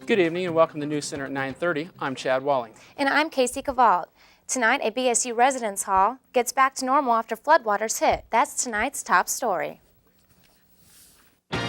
Good evening and welcome to News Center at 9:30. I'm Chad Walling. And I'm Casey Cavalt. Tonight, a BSU residence hall gets back to normal after floodwaters hit. That's tonight's top story. And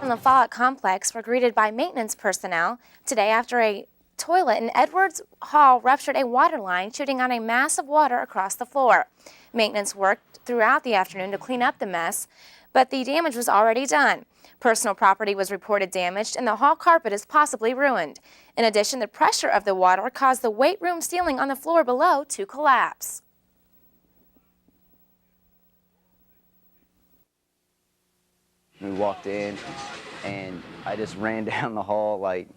the LaFollette Complex were greeted by maintenance personnel today after a toilet in Edwards Hall ruptured a water line, shooting out a mass of water across the floor. Maintenance worked throughout the afternoon to clean up the mess, but the damage was already done. Personal property was reported damaged, and the hall carpet is possibly ruined. In addition, the pressure of the water caused the weight room ceiling on the floor below to collapse. We walked in, and I just ran down the hall like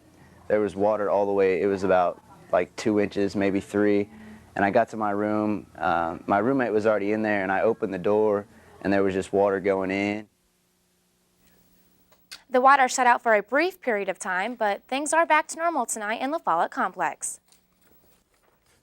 there was water all the way. It was about like 2 inches, maybe 3. And I got to my room. My roommate was already in there, and I opened the door, and there was just water going in. The water shut out for a brief period of time, but things are back to normal tonight in LaFollette Complex.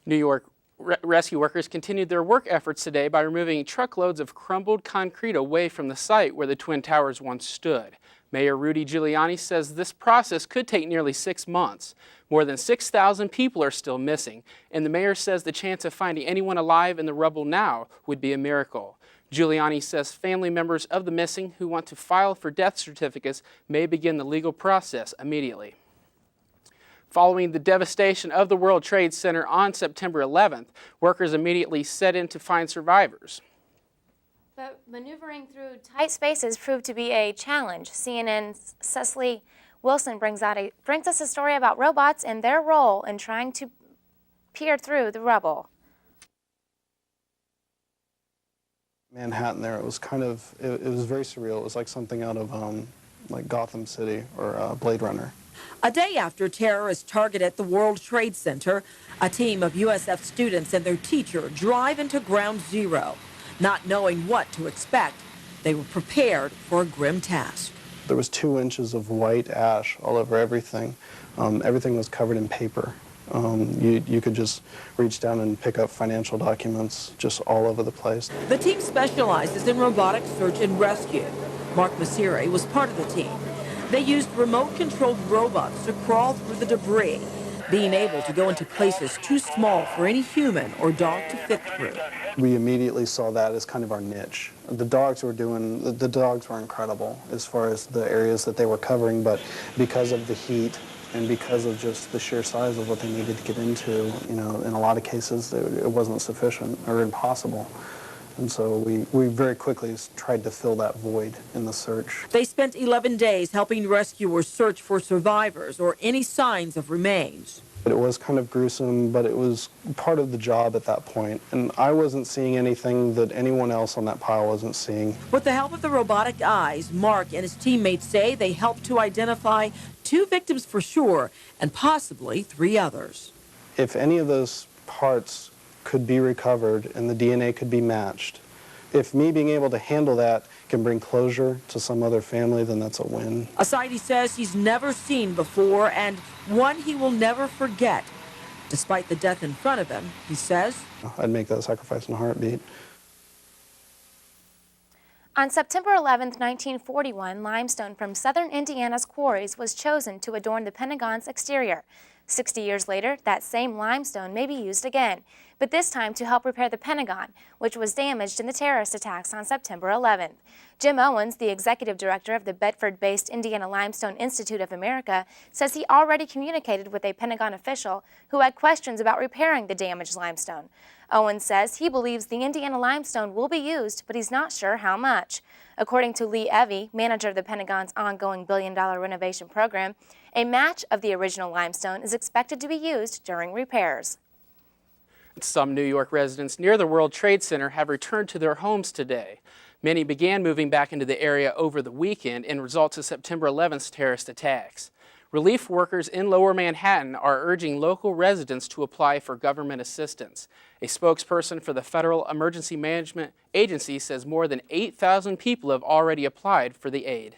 New York rescue workers continued their work efforts today by removing truckloads of crumbled concrete away from the site where the Twin Towers once stood. Mayor Rudy Giuliani says this process could take nearly 6 months. More than 6,000 people are still missing, and the mayor says the chance of finding anyone alive in the rubble now would be a miracle. Giuliani says family members of the missing who want to file for death certificates may begin the legal process immediately. Following the devastation of the World Trade Center on September 11th, workers immediately set in to find survivors. But maneuvering through tight spaces proved to be a challenge. CNN's Cecily Wilson brings us a story about robots and their role in trying to peer through the rubble. Manhattan there, it was kind of, it was very surreal. It was like something out of like Gotham City or Blade Runner. A day after terrorists targeted the World Trade Center, a team of USF students and their teacher drive into Ground Zero. Not knowing what to expect, they were prepared for a grim task. There was 2 inches of white ash all over everything. Everything was covered in paper. You could just reach down and pick up financial documents just all over the place. The team specializes in robotic search and rescue. Mark Masiri was part of the team. They used remote-controlled robots to crawl through the debris, being able to go into places too small for any human or dog to fit through. We immediately saw that as kind of our niche. The dogs were incredible as far as the areas that they were covering, but because of the heat and because of just the sheer size of what they needed to get into, you know, in a lot of cases it wasn't sufficient or impossible. And so we very quickly tried to fill that void in the search. They spent 11 days helping rescuers search for survivors or any signs of remains. It was kind of gruesome, but it was part of the job at that point. And I wasn't seeing anything that anyone else on that pile wasn't seeing. With the help of the robotic eyes, Mark and his teammates say they helped to identify 2 victims for sure and possibly 3 others. If any of those parts could be recovered and the DNA could be matched, if me being able to handle that can bring closure to some other family, then that's a win. A sight he says he's never seen before and one he will never forget. Despite the death in front of him, he says, I'd make that sacrifice in a heartbeat. On September 11, 1941, limestone from southern Indiana's quarries was chosen to adorn the Pentagon's exterior. 60 years later, that same limestone may be used again, but this time to help repair the Pentagon, which was damaged in the terrorist attacks on September 11th. Jim Owens, the executive director of the Bedford-based Indiana Limestone Institute of America, says he already communicated with a Pentagon official who had questions about repairing the damaged limestone. Owens says he believes the Indiana limestone will be used, but he's not sure how much. According to Lee Evey, manager of the Pentagon's ongoing billion-dollar renovation program, a match of the original limestone is expected to be used during repairs. Some New York residents near the World Trade Center have returned to their homes today. Many began moving back into the area over the weekend in result of September 11th's terrorist attacks. Relief workers in Lower Manhattan are urging local residents to apply for government assistance. A spokesperson for the Federal Emergency Management Agency says more than 8,000 people have already applied for the aid.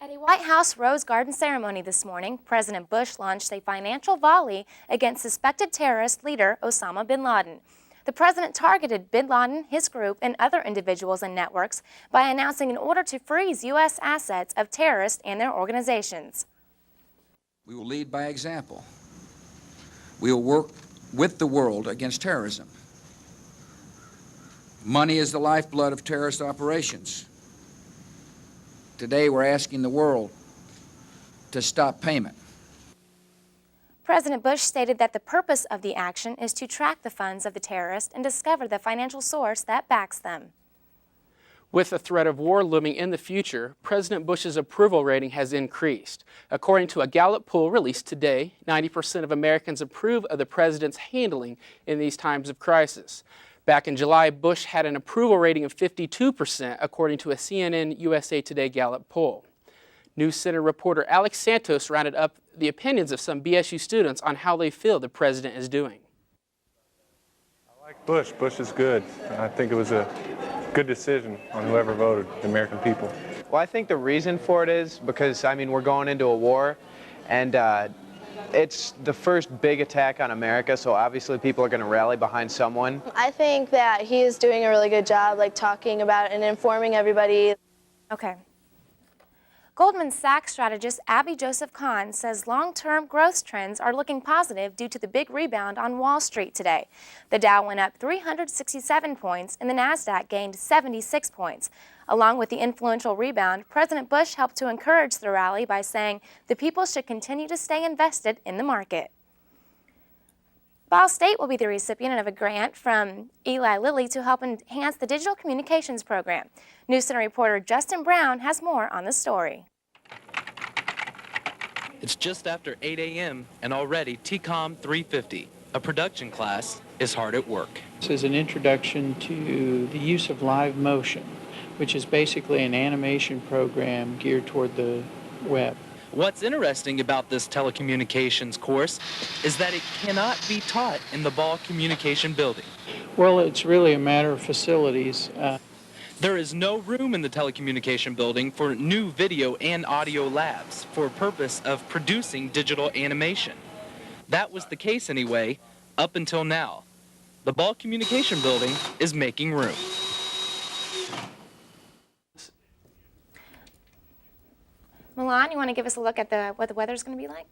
At a White House Rose Garden ceremony this morning, President Bush launched a financial volley against suspected terrorist leader Osama bin Laden. The president targeted bin Laden, his group, and other individuals and networks by announcing an order to freeze U.S. assets of terrorists and their organizations. We will lead by example. We will work with the world against terrorism. Money is the lifeblood of terrorist operations. Today, we're asking the world to stop payment. President Bush stated that the purpose of the action is to track the funds of the terrorists and discover the financial source that backs them. With the threat of war looming in the future, President Bush's approval rating has increased. According to a Gallup poll released today, 90% of Americans approve of the president's handling in these times of crisis. Back in July, Bush had an approval rating of 52%, according to a CNN USA Today Gallup poll. NewsCenter reporter Alex Santos rounded up the opinions of some BSU students on how they feel the president is doing. I like Bush. Bush is good. I think it was a good decision on whoever voted, the American people. Well, I think the reason for it is because, we're going into a war, and it's the first big attack on America, so obviously people are going to rally behind someone. I think that he is doing a really good job, talking about it and informing everybody. Okay. Goldman Sachs strategist Abby Joseph Kahn says long-term growth trends are looking positive due to the big rebound on Wall Street today. The Dow went up 367 points and the Nasdaq gained 76 points. Along with the influential rebound, President Bush helped to encourage the rally by saying the people should continue to stay invested in the market. Ball State will be the recipient of a grant from Eli Lilly to help enhance the digital communications program. NewsCenter reporter Justin Brown has more on the story. It's just after 8 a.m. and already TCOM 350, a production class, is hard at work. This is an introduction to the use of live motion, which is basically an animation program geared toward the web. What's interesting about this telecommunications course is that it cannot be taught in the Ball Communication Building. Well, it's really a matter of facilities. There is no room in the telecommunication building for new video and audio labs for purpose of producing digital animation. That was the case anyway, up until now. The Ball Communication Building is making room. Milan, you want to give us a look at what the weather's going to be like?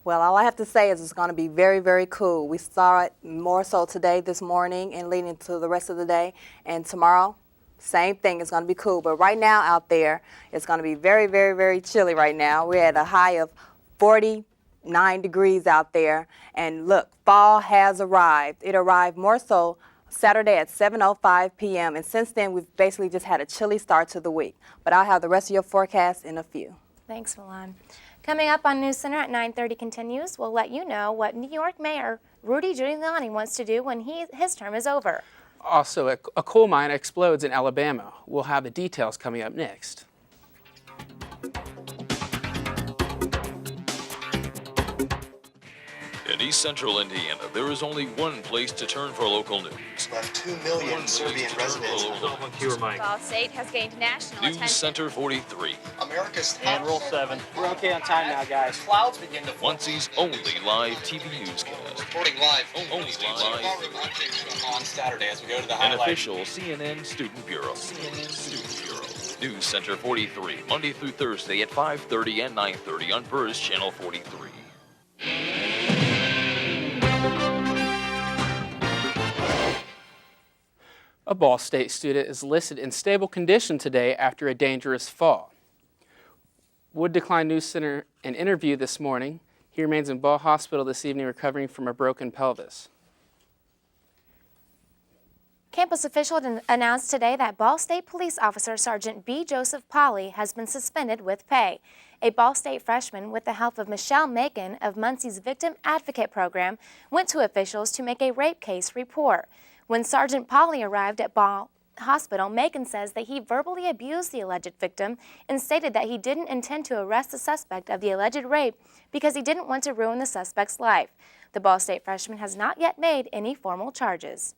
Well, all I have to say is it's going to be very, very cool. We saw it more so today, this morning, and leading to the rest of the day. And tomorrow, same thing. It's going to be cool. But right now out there, it's going to be very, very, very chilly right now. We're at a high of 49 degrees out there. And look, fall has arrived. It arrived more so Saturday at 7:05 p.m. And since then, we've basically just had a chilly start to the week. But I'll have the rest of your forecast in a few. Thanks, Milan. Coming up on NewsCenter at 9:30 continues, we'll let you know what New York Mayor Rudy Giuliani wants to do when his term is over. Also, a coal mine explodes in Alabama. We'll have the details coming up next. In East Central Indiana, there is only one place to turn for local news. About 2 million Serbian residents. Ball State has gained national attention. NewsCenter 43. America's and Rule 7. We're okay on time now, guys. Clouds begin to form. Muncie only live TV newscast. Reporting live. Only live. On Saturday as we go to the An highlight. official CNN Student Bureau. NewsCenter 43, Monday through Thursday at 5:30 and 9:30 on Burrs Channel 43. A Ball State student is listed in stable condition today after a dangerous fall. Wood declined NewsCenter an interview this morning. He remains in Ball Hospital this evening recovering from a broken pelvis. Campus officials announced today that Ball State Police Officer Sergeant B. Joseph Polly has been suspended with pay. A Ball State freshman, with the help of Michelle Macon of Muncie's Victim Advocate Program, went to officials to make a rape case report. When Sergeant Polly arrived at Ball Hospital, Macon says that he verbally abused the alleged victim and stated that he didn't intend to arrest the suspect of the alleged rape because he didn't want to ruin the suspect's life. The Ball State freshman has not yet made any formal charges.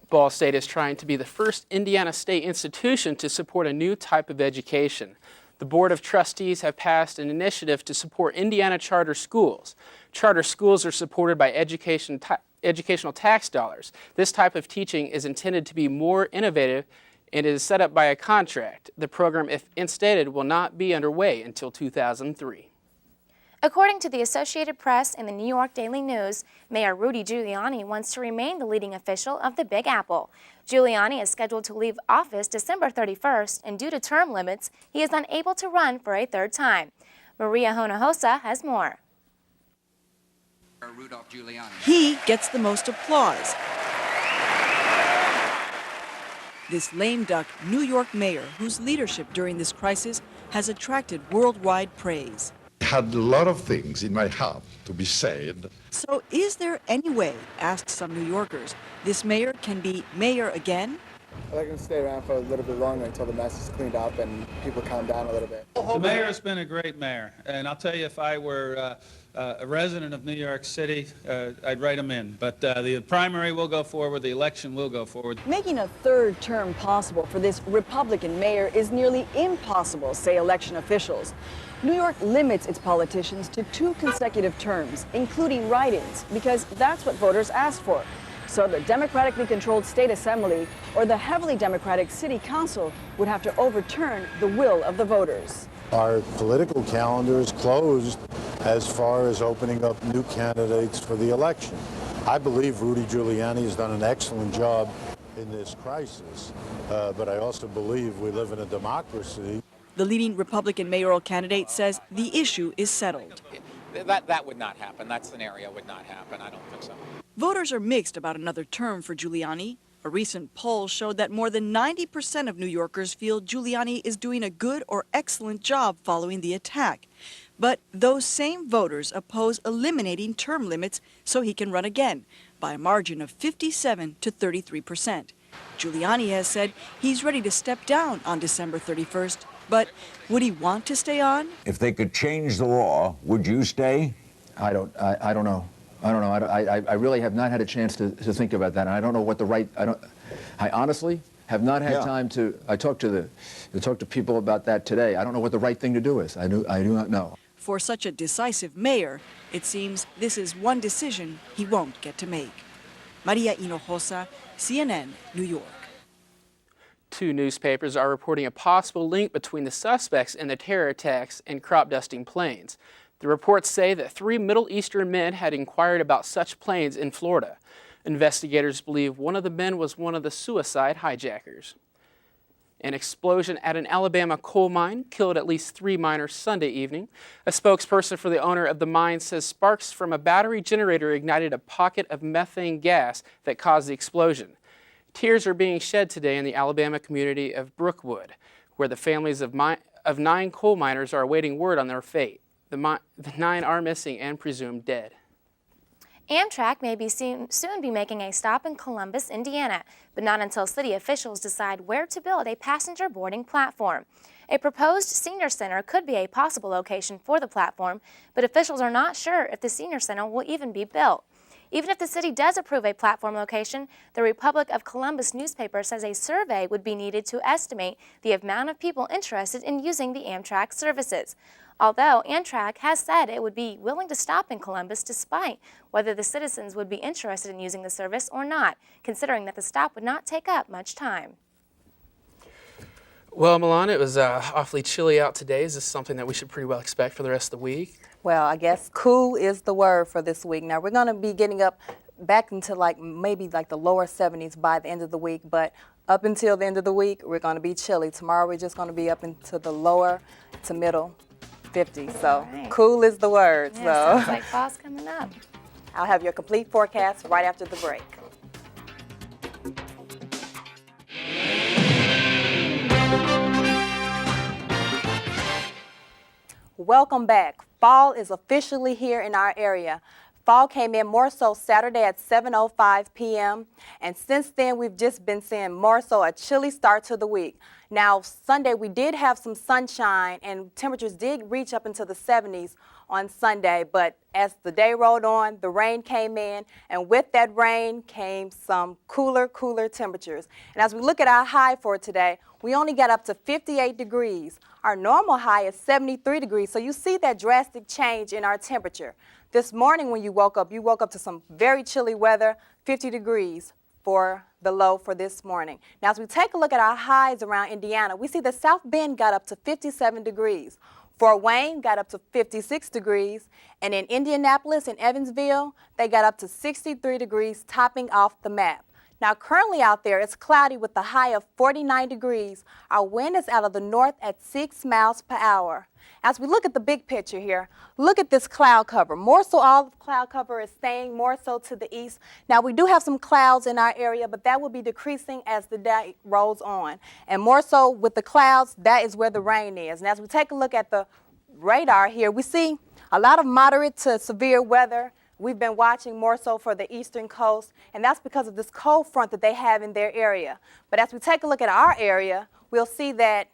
Ball State is trying to be the first Indiana state institution to support a new type of education. The Board of Trustees have passed an initiative to support Indiana charter schools. Charter schools are supported by educational tax dollars. This type of teaching is intended to be more innovative and is set up by a contract. The program, if instated, will not be underway until 2003. According to the Associated Press and the New York Daily News, Mayor Rudy Giuliani wants to remain the leading official of the Big Apple. Giuliani is scheduled to leave office December 31st, and due to term limits, he is unable to run for a third time. Maria Honohosa has more. He gets the most applause. This lame duck New York mayor, whose leadership during this crisis has attracted worldwide praise. Had a lot of things in my heart to be said. So is there any way, asked some New Yorkers, this mayor can be mayor again? I'd like him to stay around for a little bit longer until the mess is cleaned up and people calm down a little bit. The mayor has been a great mayor, and I'll tell you, if I were a resident of New York City, I'd write him in. But the primary will go forward, the election will go forward. Making a third term possible for this Republican mayor is nearly impossible, say election officials. New York limits its politicians to 2 consecutive terms, including write-ins, because that's what voters asked for. So the democratically controlled state assembly or the heavily democratic city council would have to overturn the will of the voters. Our political calendar is closed as far as opening up new candidates for the election. I believe Rudy Giuliani has done an excellent job in this crisis, but I also believe we live in a democracy. The leading Republican mayoral candidate says the issue is settled. That would not happen. That scenario would not happen. I don't think so. Voters are mixed about another term for Giuliani. A recent poll showed that more than 90% of New Yorkers feel Giuliani is doing a good or excellent job following the attack. But those same voters oppose eliminating term limits so he can run again by a margin of 57 to 33%. Giuliani has said he's ready to step down on December 31st. But would he want to stay on? If they could change the law, would you stay? I don't know. I really have not had a chance to think about that, and I don't know what the right. I honestly have not had time to. I talked to people about that today. I don't know what the right thing to do is. I do not know. For such a decisive mayor, it seems this is one decision he won't get to make. Maria Hinojosa, CNN, New York. 2 newspapers are reporting a possible link between the suspects in the terror attacks and crop dusting planes. The reports say that 3 Middle Eastern men had inquired about such planes in Florida. Investigators believe one of the men was one of the suicide hijackers. An explosion at an Alabama coal mine killed at least 3 miners Sunday evening. A spokesperson for the owner of the mine says sparks from a battery generator ignited a pocket of methane gas that caused the explosion. Tears are being shed today in the Alabama community of Brookwood, where the families of 9 coal miners are awaiting word on their fate. The 9 are missing and presumed dead. Amtrak may soon be making a stop in Columbus, Indiana, but not until city officials decide where to build a passenger boarding platform. A proposed senior center could be a possible location for the platform, but officials are not sure if the senior center will even be built. Even if the city does approve a platform location, the Republic of Columbus newspaper says a survey would be needed to estimate the amount of people interested in using the Amtrak services. Although Amtrak has said it would be willing to stop in Columbus despite whether the citizens would be interested in using the service or not, considering that the stop would not take up much time. Well, Milan, it was awfully chilly out today. Is this something that we should pretty well expect for the rest of the week? Well, I guess cool is the word for this week. Now, we're going to be getting up back into maybe the lower 70s by the end of the week, but up until the end of the week, we're going to be chilly. Tomorrow, we're just going to be up into the lower to middle 50s. So right. Cool is the word. Yeah, so sounds like fall's coming up. I'll have your complete forecast right after the break. Welcome back. Fall is officially here in our area. Fall came in more so Saturday at 7:05 p.m. And since then, we've just been seeing more so a chilly start to the week. Now, Sunday, we did have some sunshine and temperatures did reach up into the 70s on Sunday, but as the day rolled on, the rain came in, and with that rain came some cooler temperatures. And as we look at our high for today, we only got up to 58 degrees. Our normal high is 73 degrees, so you see that drastic change in our temperature. This morning when you woke up to some very chilly weather, 50 degrees for the low for this morning. Now, as we take a look at our highs around Indiana, we see that South Bend got up to 57 degrees. Fort Wayne got up to 56 degrees, and in Indianapolis and Evansville, they got up to 63 degrees, topping off the map. Now, currently out there, it's cloudy with a high of 49 degrees. Our wind is out of the north at 6 miles per hour. As we look at the big picture here, look at this cloud cover. More so, all the cloud cover is staying more so to the east. Now, we do have some clouds in our area, but that will be decreasing as the day rolls on. And more so with the clouds, that is where the rain is. And as we take a look at the radar here, we see a lot of moderate to severe weather. We've been watching more so for the eastern coast, and that's because of this cold front that they have in their area. But as we take a look at our area, we'll see that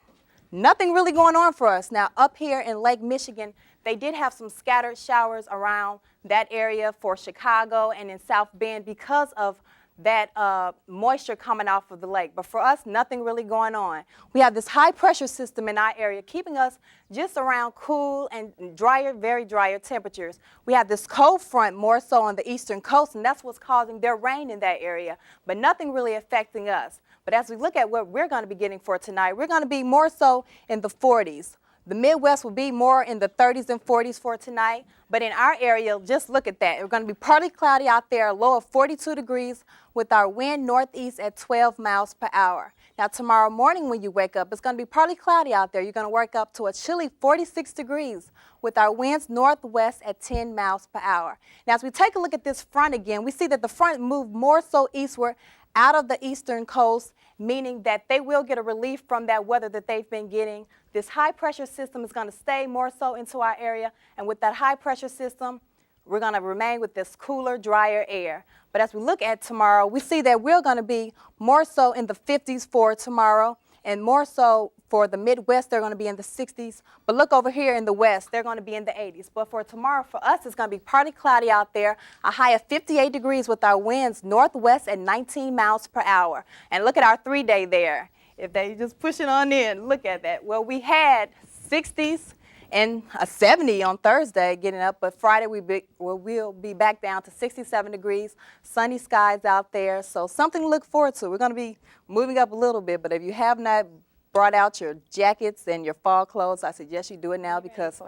nothing really going on for us. Now, up here in Lake Michigan, they did have some scattered showers around that area for Chicago and in South Bend because of that moisture coming off of the lake. But for us, nothing really going on. We have this high pressure system in our area keeping us just around cool and drier, very drier temperatures. We have this cold front more so on the eastern coast, and that's what's causing their rain in that area, but nothing really affecting us. But as we look at what we're going to be getting for tonight, we're going to be more so in the 40s. The Midwest will be more in the 30s and 40s for tonight. But in our area, just look at that. We're going to be partly cloudy out there, a low of 42 degrees with our wind northeast at 12 miles per hour. Now, tomorrow morning when you wake up, it's going to be partly cloudy out there. You're going to wake up to a chilly 46 degrees with our winds northwest at 10 miles per hour. Now, as we take a look at this front again, we see that the front moved more so eastward out of the eastern coast, meaning that they will get a relief from that weather that they've been getting. This high pressure system is going to stay more so into our area, and with that high pressure system, we're going to remain with this cooler, drier air. But as we look at tomorrow, we see that we're going to be more so in the 50s for tomorrow, and more so for the Midwest, they're going to be in the 60s. But look over here in the West, they're going to be in the 80s. But for tomorrow, for us, it's going to be partly cloudy out there, a high of 58 degrees with our winds northwest at 19 miles per hour. And look at our 3-day there. If they just push it on in, look at that. Well, we had 60s and a 70 on Thursday getting up, but Friday we'll be back down to 67 degrees, sunny skies out there. So something to look forward to. We're going to be moving up a little bit, but if you have not brought out your jackets and your fall clothes, I suggest you do it now because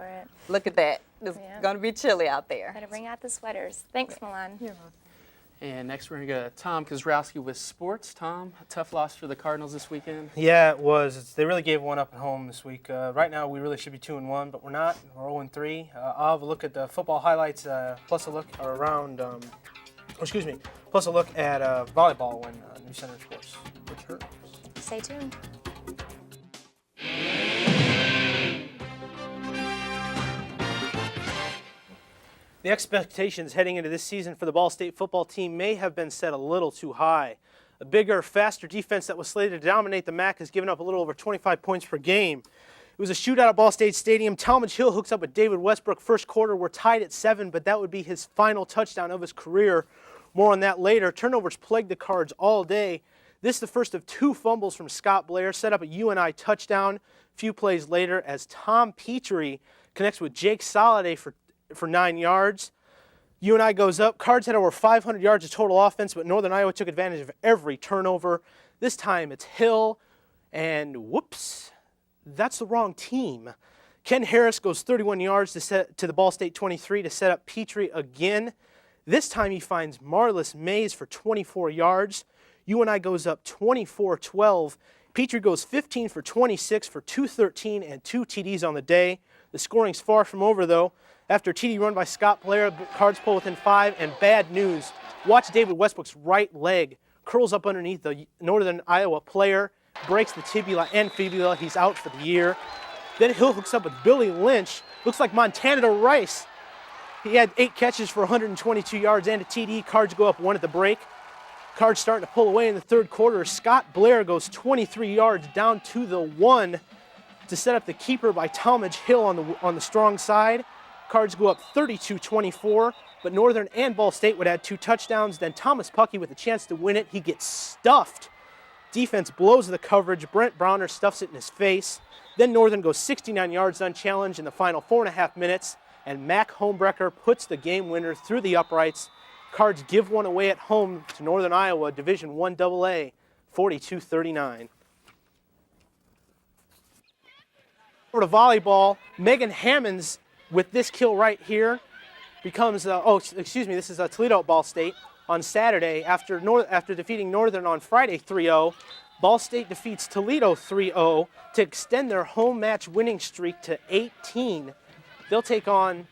look at that. It's going to be chilly out there. Better bring out the sweaters. Thanks, Milan. Yeah. And next we're going to go to Tom Kozrowski with sports. Tom, a tough loss for the Cardinals this weekend. Yeah, it was. They really gave one up at home this week. Right now we really should be 2-1, but we're not. We're 0-3. I'll have a look at the football highlights, plus a look around, plus a look at volleyball when NewsCenter Sports returns. Stay tuned. The expectations heading into this season for the Ball State football team may have been set a little too high. A bigger, faster defense that was slated to dominate the MAC has given up a little over 25 points per game. It was a shootout at Ball State Stadium. Talmadge Hill hooks up with David Westbrook. First quarter, we're tied at 7, but that would be his final touchdown of his career. More on that later. Turnovers plagued the Cards all day. This is the first of 2 fumbles from Scott Blair, set up a UNI touchdown. A few plays later as Tom Petrie connects with Jake Soliday for 9 yards. UNI goes up. Cards had over 500 yards of total offense, but Northern Iowa took advantage of every turnover. This time it's Hill, and whoops, that's the wrong team. Ken Harris goes 31 yards to the Ball State 23 to set up Petrie again. This time he finds Marlis Mays for 24 yards. UNI goes up 24-12. Petrie goes 15 for 26 for 213 and 2 TDs on the day. The scoring's far from over, though. After a TD run by Scott Blair, Cards pull within 5, and bad news. Watch David Westbrook's right leg curls up underneath the Northern Iowa player, breaks the tibia and fibula. He's out for the year. Then Hill hooks up with Billy Lynch. Looks like Montana to Rice. He had 8 catches for 122 yards and a TD. Cards go up 1 at the break. Cards starting to pull away in the third quarter. Scott Blair goes 23 yards down to the 1 to set up the keeper by Talmadge Hill on the strong side. Cards go up 32-24, but Northern and Ball State would add 2 touchdowns. Then Thomas Puckey with a chance to win it. He gets stuffed. Defense blows the coverage. Brent Browner stuffs it in his face. Then Northern goes 69 yards unchallenged in the final 4.5 minutes, and Mac Homebrecker puts the game winner through the uprights. Cards give one away at home to Northern Iowa, Division I AA, 42-39. Over to volleyball, Megan Hammonds with this kill right here becomes, this is Toledo at Ball State on Saturday after defeating Northern on Friday 3-0. Ball State defeats Toledo 3-0 to extend their home match winning streak to 18. They'll take on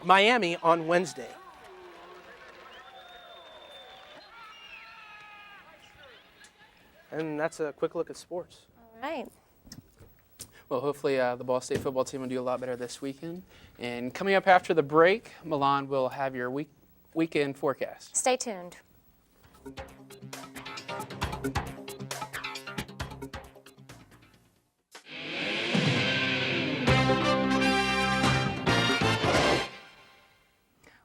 Miami on Wednesday. And that's a quick look at sports. All right. Well, hopefully the Ball State football team will do a lot better this weekend. And coming up after the break, Milan will have your weekend forecast. Stay tuned.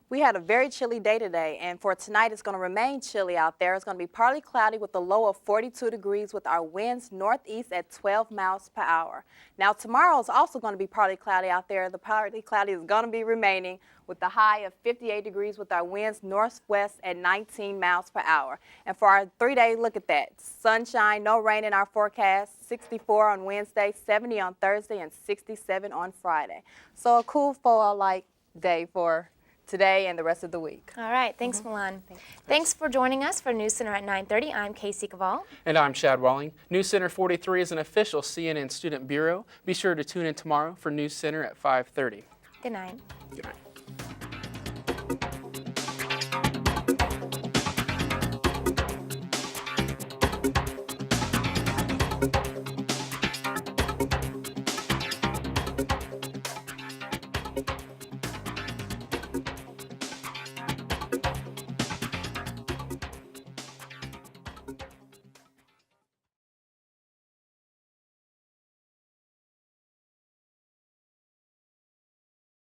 We had a very chilly day today, and for tonight it's going to remain chilly out there. It's going to be partly cloudy with a low of 42 degrees with our winds northeast at 12 miles per hour. Now tomorrow is also going to be partly cloudy out there. The partly cloudy is going to be remaining with the high of 58 degrees with our winds northwest at 19 miles per hour. And for our 3-day, look at that. Sunshine, no rain in our forecast, 64 on Wednesday, 70 on Thursday, and 67 on Friday. So a cool fall-like day for today and the rest of the week. All right. Thanks, Milan. Thanks for joining us for News Center at 9:30. I'm Casey Caval. And I'm Shad Walling. News Center 43 is an official CNN student bureau. Be sure to tune in tomorrow for News Center at 5:30. Good night. Good night.